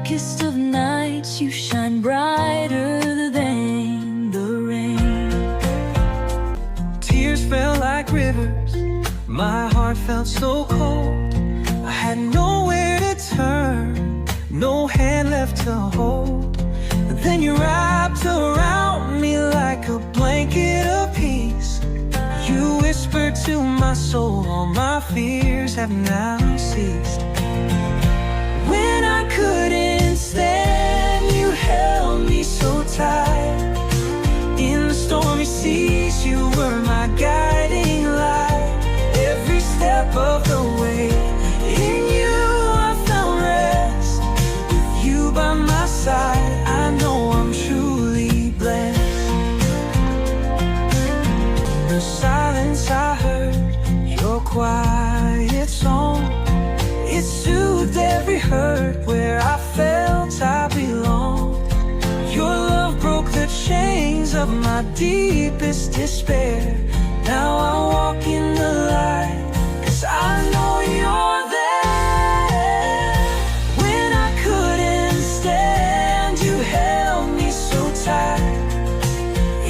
darkest of nights, you shine brighter than the rain. Tears fell like rivers, my heart felt so cold. I had nowhere to turn, no hand left to hold. But then you wrapped around me like a blanket of peace. You whispered to my soul, all my fears have now ceased. When I couldn't stand, you held me so tight. In the stormy seas, you were my guiding light. Every step of the way, in you I found rest. With you by my side, I know I'm truly blessed. In the silence I heard your quiet song. It soothed every hurt where I felt I belonged. Your love broke the chains of my deepest despair. Now I walk in the light, 'cause I know you're there. When I couldn't stand, you held me so tight.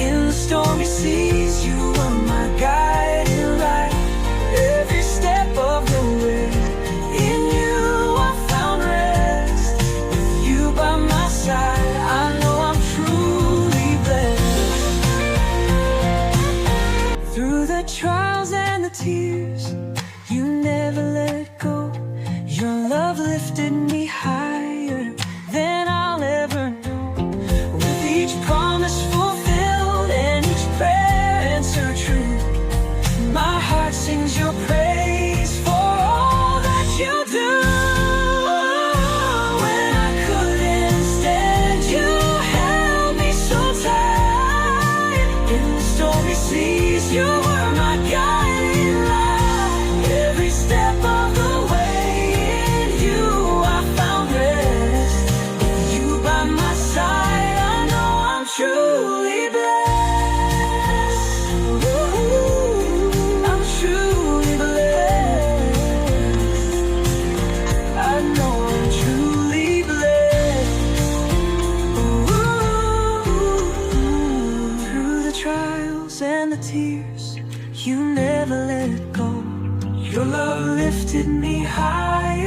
In the stormy seas, you were my guiding light. Every step of the way, in you I found rest. With you by my side, I know I'm truly blessed. Through the trials and the tears, you never let go. Your love lifted me higher than I'll ever know. With each promise fulfilled and each prayer answered true, my heart sings your praise for all that you do. When I couldn't stand, you held me so tight. In the stormy seas, you were my guiding light. Every step of the way, in you I found rest. With you by my side, I know I'm truly blessed. Ooh, I'm truly blessed. I know I'm truly blessed. Ooh, through the trials and the tears, you never let it go. Your love lifted me high.